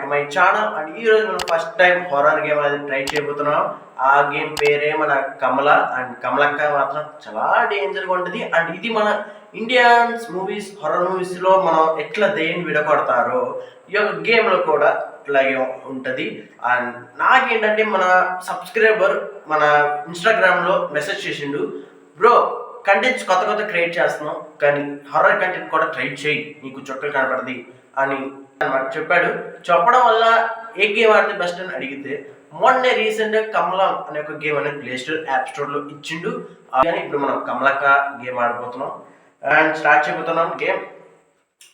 To my channel. And ఈ రోజు మనం ఫస్ట్ టైం హారర్ గేమ్ అనేది ట్రై చేయబోతున్నాం. ఆ గేమ్ పేరే మన కమల. అండ్ కమలక్క మాత్రం చాలా డేంజర్గా ఉంటుంది. అండ్ ఇది మన ఇండియన్స్ మూవీస్, హారర్ మూవీస్లో మనం ఎట్లా దేన్ని విడగొడతారో ఈ యొక్క గేమ్లో కూడా ఇట్లాగే ఉంటుంది. అండ్ నాకేంటంటే మన సబ్స్క్రైబర్ మన ఇన్స్టాగ్రామ్లో మెసేజ్ చేసిండు, బ్రో కంటెంట్స్ కొత్త కొత్త క్రియేట్ చేస్తున్నాం కానీ హారర్ కంటెంట్ కూడా ట్రై చేయి, నీకు చుక్కలు కనపడది అని అనమాట చెప్పాడు. చెప్పడం వల్ల ఏ గేమ్ ఆడితే బెస్ట్ అని అడిగితే మొన్నే రీసెంట్గా కమలం అనే ఒక గేమ్ అనేది ప్లే స్టోర్ యాప్ స్టోర్లో ఇచ్చిండు. కానీ ఇప్పుడు మనం కమలక్క గేమ్ ఆడిపోతున్నాం అండ్ స్టార్ట్ చేయబోతున్నాం గేమ్.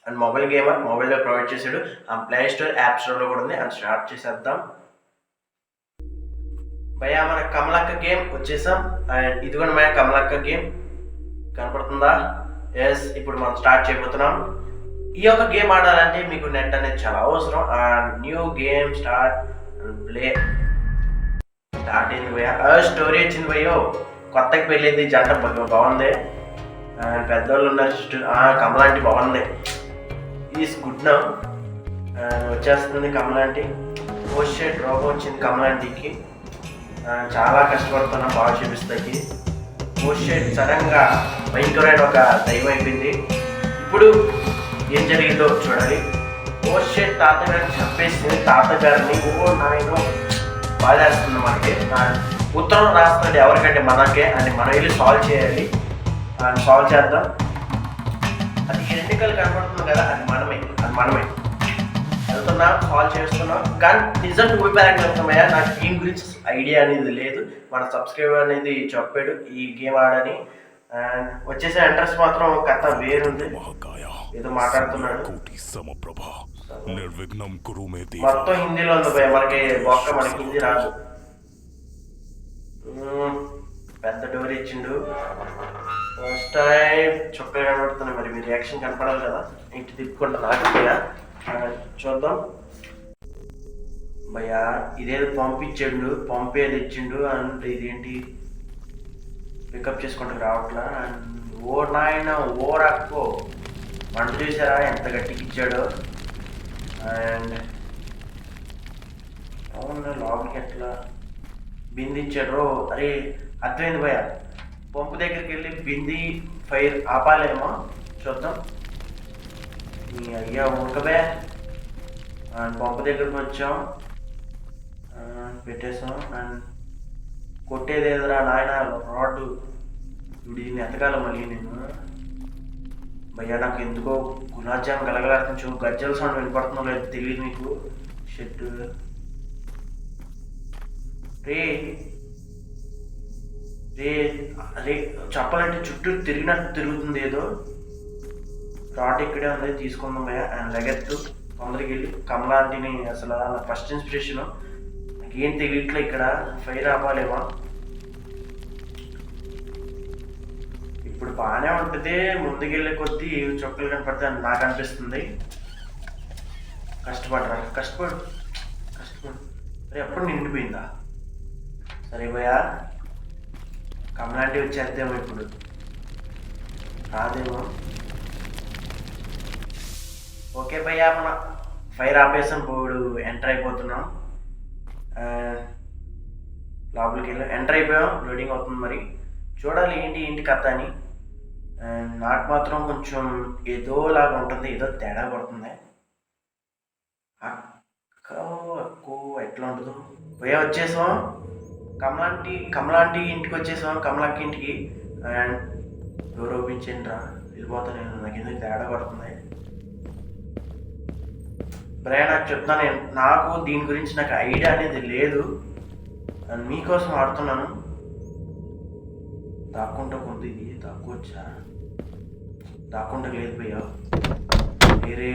అండ్ మొబైల్లో ప్రొవైడ్ చేశాడు. ఆ ప్లే స్టోర్ యాప్ స్టోర్లో కూడా ఉంది. అండ్ స్టార్ట్ చేసేద్దాం. భయ్యా మన కమలక్క గేమ్ వచ్చేసాం. అండ్ ఇది కూడా మన కమలక్క గేమ్ కనపడుతుందా? ఎస్, ఇప్పుడు మనం స్టార్ట్ చేయబోతున్నాం. ఈ యొక్క గేమ్ ఆడాలంటే మీకు నెట్ అనేది చాలా అవసరం. And new game start play start అయింది భయ్యా. స్టోరీ వచ్చింది భయ్యో, కొత్తగా పెళ్ళింది జంట బాగుంది. అండ్ పెద్దవాళ్ళు ఉన్నారు, కమలాంటి బాగుంది. Is good now. వచ్చేస్తుంది కమలాంటి. షెట్ రోగం వచ్చింది కమలాంటికి. చాలా కష్టపడుతున్నాం బాగా చూపిస్తాకి. షెట్ సడన్గా భయంకరమైన ఒక దైవం అయిపోయింది. ఇప్పుడు ఏం జరిగిందో చూడాలి. షెట్ తాతగారిని చంపేసింది. తాతగారిని నాయన బాధేస్తుంది మనకి. ఉత్తరం రాస్తుంది ఎవరికంటే మనకే, అని మనం వెళ్ళి సాల్వ్ చేయాలి. సాల్వ్ చేద్దాం. అది ఎన్నికలు కనపడుతుంది కదా, అది మనమే వెళ్తున్నాం, సాల్వ్ చేస్తున్నాం. కానీ నిజం ఊపిరాకి వెళ్తున్నాయా, నాకు గేమ్ గురించి ఐడియా అనేది లేదు. మన సబ్స్క్రైబర్ అనేది చెప్పాడు ఈ గేమ్ ఆడని. అండ్ వచ్చేసే ఇంట్రెస్ట్ మాత్రం కథ వేరుంది, ఏదో మాట్లాడుతున్నాడు. మొత్తం హిందీలో ఉంది భయ, మనకి మనకి హిందీ రాదు. పెద్ద డోర్ ఇచ్చిండు. ఫస్ట్ టైం చుక్కలు కనబడుతున్నాయి, మరి మీ రియాక్షన్ కనపడాలి కదా. ఇంటి తిప్పుకుంటా నాకు చూద్దాం. భయ్యా ఇదేదో పంపించాడు, పంపేది ఇచ్చిండు. అండ్ ఇదేంటి పికప్ చేసుకుంటూ రావట్లా. ఓ నాయన ఓ రక్కో, వంట చూసారా ఎంత గట్టికి ఇచ్చాడో. అండ్ అవును లోపలికి ఎట్లా బింది ఇచ్చాడు. అరే అర్థమైంది భయ్యా, పంపు దగ్గరికి వెళ్ళి బింది ఫైర్ ఆపాలేమో, చూద్దాం. అయ్యా ఉడకబే. పంపు దగ్గరికి వచ్చాం, పెట్టేసాం. అండ్ కొట్టేది ఎదురా నాయన రాడ్డు. ఇప్పుడు దీన్ని ఎతకాల మళ్ళీ నేను. భయ్యా నాకు ఎందుకో గులాబ్ జామ్ గలగలాడుతూ గజ్జల సౌండ్ వినపడుతుందో లేదు తెలియదు మీకు. షెట్ రే రే రే చెప్పాలంటే చుట్టూ తిరిగినట్టు తిరుగుతుంది ఏదో. రాడ్ ఇక్కడే ఉంది, తీసుకుందాం భయ్యా. అండ్ లెగెత్తు తొందరకి వెళ్ళి కమలాంటిని. అసలు నా ఫస్ట్ ఇన్స్పిరేషను నాకేం తెలియట్లే. ఇక్కడ ఫైర్ ఆపాలేమో. ఇప్పుడు బాగానే ఉంటుంది, ముందుకెళ్ళే కొద్దీ చొక్కలు కనపడితే అని నాకు అనిపిస్తుంది. కష్టపడు అరే ఎప్పుడు నిండిపోయిందా? సరే భయ్యా, కమలాంటి వచ్చేద్దామో ఇప్పుడు. రాదేమో. ఓకే భయ్యా, మన ఫైర్ ఆపేసాం. ఇప్పుడు ఎంటర్ అయిపోతున్నాం. లోపలికి వెళ్ళాం, ఎంటర్ అయిపోయాం. లోడింగ్ అవుతుంది, మరి చూడాలి ఏంటి కథ అని. నాకు మాత్రం కొంచెం ఏదోలాగా ఉంటుంది, ఏదో తేడా పడుతుంది. అక్కో ఎట్లా ఉంటుందో. భయ్యా వచ్చేసాం, కమలాంటి ఇంటికి వచ్చేసాం, కమలక్క ఇంటికి. అండ్ డోర్ ఓపెన్ చేయండి రా, వెళ్ళిపోతా నేను, నాకు ఎందుకు తేడా పడుతుంది. భయ్యా నాకు చెప్తాను, నాకు దీని గురించి నాకు ఐడియా అనేది లేదు. మీకోసం ఆడుతున్నాను. దాక్కుంటా కొంత ఇది దాక్కోవచ్చా? దాక్కుంటా లేదు భయ్యా. రే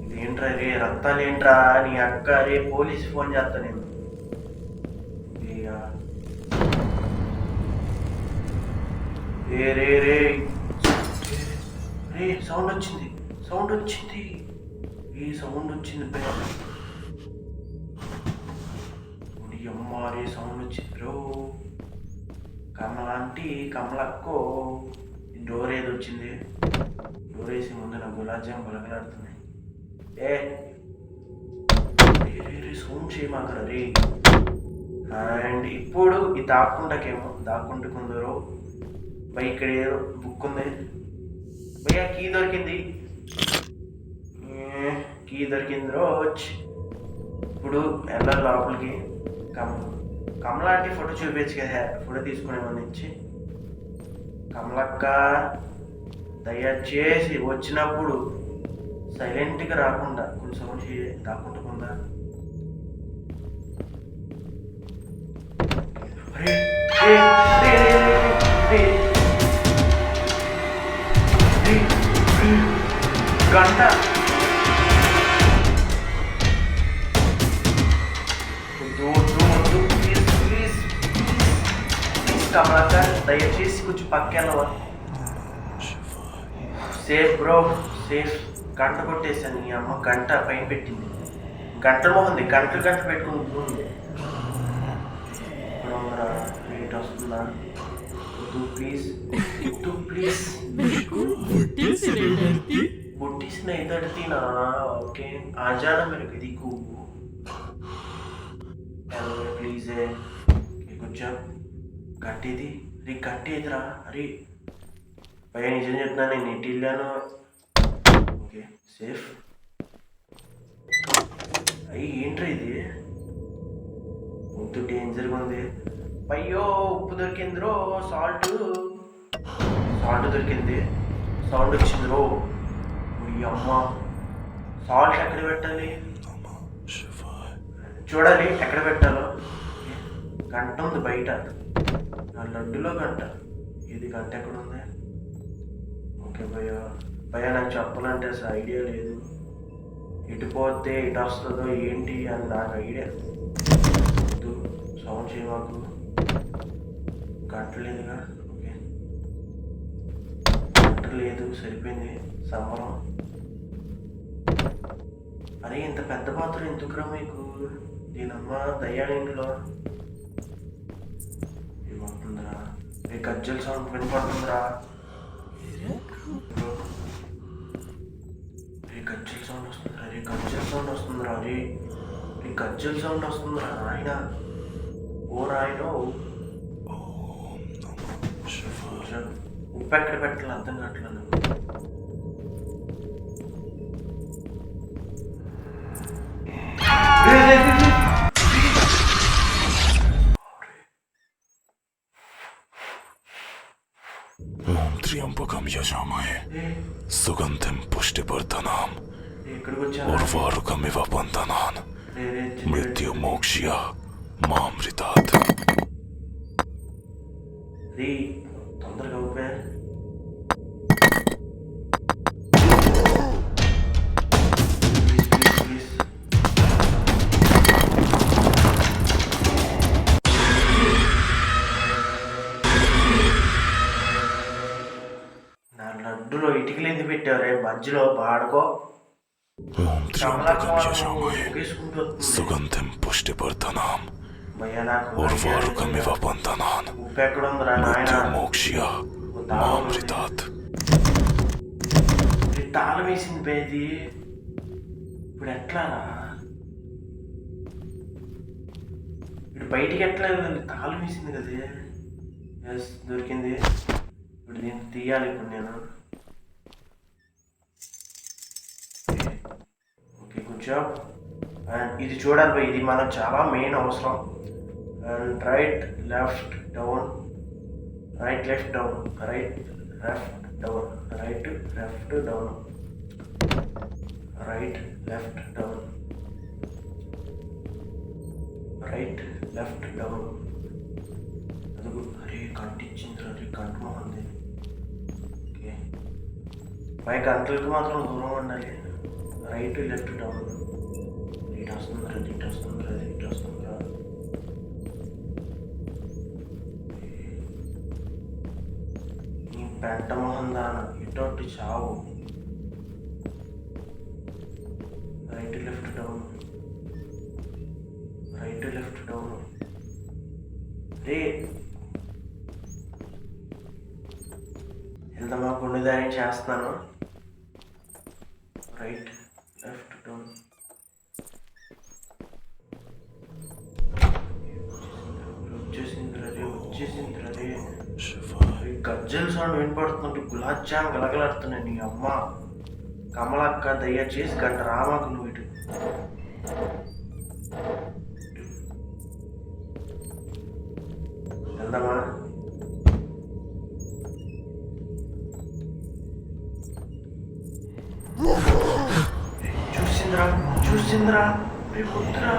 ఇదేంట్రా రే, రక్తాలు ఏంట్రా నీ అక్క. రే పోలీసు ఫోన్ చేస్తా నేను. రే సౌండ్ వచ్చింది. ఏ సౌండ్ వచ్చింది భయ్యా. అమ్మారే సౌండ్ వచ్చింది బ్రో. కమలాంటి కమలక్కో డోర్ ఏది వచ్చింది. డోర్ వేసి ముందు నా గులాబ్ జామ్ బలగలాడుతున్నాయి. ఏ సౌండ్ చేయమాకరా రే. అండ్ ఇప్పుడు ఇది దాక్కుంటుకుందరో భయ్. ఇక్కడ ఏదో బుక్ ఉంది భయ్యా. కీ దొరికింది రోజ్. ఇప్పుడు వెళ్ళాలి లోపలికి. కమలాంటి ఫోటో చూపించు కదా, ఫోటో తీసుకునేమని ఇచ్చి. కమలక్క దయచేసి వచ్చినప్పుడు సైలెంట్గా రాకుండా కొంచెం సౌండ్ దాక్కుంటుకుందా. గంట కమలాక దయచేసి కొంచెం పక్కెళ్ళవా. Safe bro safe. గంట కొట్టేసాను. నీ అమ్మ గంట పైన పెట్టింది. గంట మొహంది గంటలు పెట్టుకుంటుంది. వెయిట్ వస్తుందా? ప్లీజ్ బుట్టిసిన ఇద్దరినా. ఓకే ఆజానా మెరకు దిక్కు ప్లీజే. కొంచెం గట్టిది రీ గట్టి ఎదురా. అరే భయ నిజం చెప్తున్నాను, నేను ఇటు వెళ్ళాను. Okay safe. అయ్యి ఏంట్రా ఇది? వద్దు డేంజర్గా ఉంది. అయ్యో ఉప్పు దొరికింది రో. సాల్ట్ దొరికింది. సౌండ్ వచ్చింది రో. అమ్మ సాల్ట్ ఎక్కడ పెట్టాలి చూడాలి, ఎక్కడ పెట్టాలో. గంట ఉంది బయట, నా లడ్డులో గంట. ఇది గంట ఎక్కడ ఉంది? ఓకే భయ నాకు చెప్పాలంటే అసలు ఐడియా లేదు. ఇటు పోతే ఇటు వస్తుందో ఏంటి అని నాకు ఐడియా. సౌండ్ చేయమాకు. గంట లేదుగా. ఓకే గంట లేదు, సరిపోయింది. సంబరం. అరే ఇంత పెద్ద పాత్ర ఎందుకురా మీకు? దీనమ్మ దయ్యానింట్లో ఏమవుతుందిరా? రే గజ్జల సౌండ్ వినపడుతుందిరా. గజ్జల సౌండ్ వస్తుందిరా. గజ్జల సౌండ్ వస్తుందిరా. నాయన ఓ రాయనో. ఉప్పు ఎక్కడ పెట్టాలి అర్థం కావట్లేదు. ఓం త్ర్యంబకం యజామహే సుగంధిం పుష్టివర్ధనాం ఉర్వారుకమివ బంధనాన్ మృత్యుమోక్ష్య మామృతాత్. తొందరగా ఊపే. నా లడ్డులో ఇటుకలు ఎందుకు పెట్టావరే మధ్యలో? పాడుకో. ఓం త్ర్యంబకం యజామహే సుగంధిం పుష్టివర్ధనాం ఉర్వారుకమివ బంధనాన్ మృత్యుమోక్ష్య మామృతాత్. తాళం వేసింది పేది. ఇప్పుడు ఎట్లా? ఇప్పుడు బయటికి ఎట్లా? తాళం వేసింది కదే. ఎస్ దొరికింది. ఇప్పుడు దీన్ని తీయాలి. ఇప్పుడు నేను ఓకే కూర్చో. అండ్ ఇది చూడాలి పోయి, ఇది మనకు చాలా మెయిన్ అవసరం. And right left down, right left down, right left down, right left down, right left down, right left down. అదుగు. అరే కంటించింది. అరే కంటు మొహంది. ఓకే పై గంటలకు మాత్రం దూరం ఉండాలి. Right left down. ఇటు వస్తుందిరా, ఇటు వస్తుందిరా, ఇటు వస్తుందిరా. నీ పెంట మొహం దాన ఇటు చావు. Right left down, right left down. రే వెళ్దామా? కొండ ధైర్యం చేస్తున్నాను. Right left down. వచ్చేసింది రే. గజ్జల సౌండ్ వినపడుతుంటే గులాబ్ జామ్ గలగలాడుతున్నాయి. నీ అమ్మ కమలక్క దయచేసి గంట రామాకు నువ్వు ఇటు. వెళ్దామా? చూసిందిరా రేపు వద్దురా.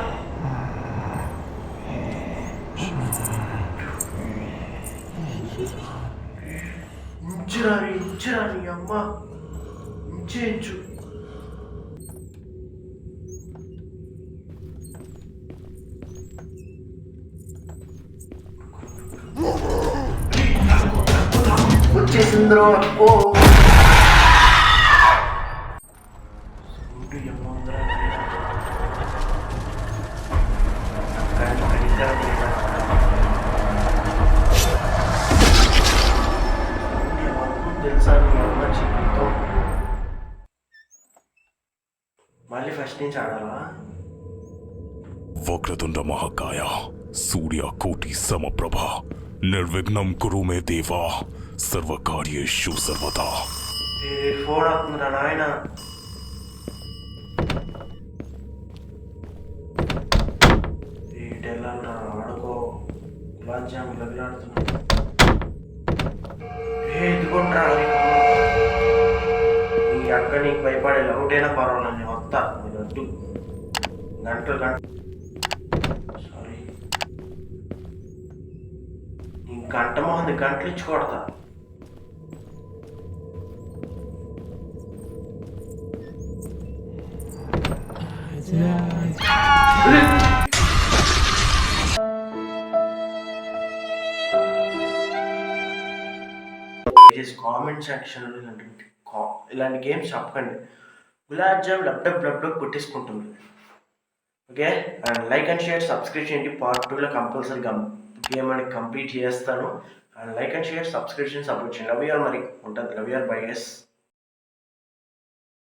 ఇచ్చిరా నీ అమ్మ ఇచ్చేయచ్చు. వచ్చేసిందిరా. ఓ తెలుసా నీ అమ్మ జీవితం. మళ్ళీ ఫస్ట్ నుంచి ఆడాలా? వక్రతుండ మహాకాయ సూర్యకోటి సమప్రభ నిర్విఘ్నం కురు మే దేవా సర్వకార్యేషు సర్వదా. ఫోన్ అవుతుందిరా నాయన. వెళ్ళాలరా ఆడుకో. గులాబ్ జామ్ గదిలాడుతున్నా. ఎదుకుంటారా నీ అక్క నీకు భయపడే ఒకటైనా పర్వాలేదు. నేను వస్తా. నేను వద్దు. గంటలు సారీ నీ గంట మొహంది గంటలు ఇచ్చి కొడతా. కామెంట్ సెక్షన్లో ఇలాంటి గేమ్స్ చెప్పకండి. Gulab jam dub dub dub dub కొట్టేసుకుంటుంది. Okay, and like and share subscribe చేయండి. పార్ట్ 2లో కంపల్సరీగా గేమ్ అని కంప్లీట్ చేస్తాను. And like and share subscription support చేయండి. Love you all. మరి ఉంటుంది. Love you all. Bye. Yes.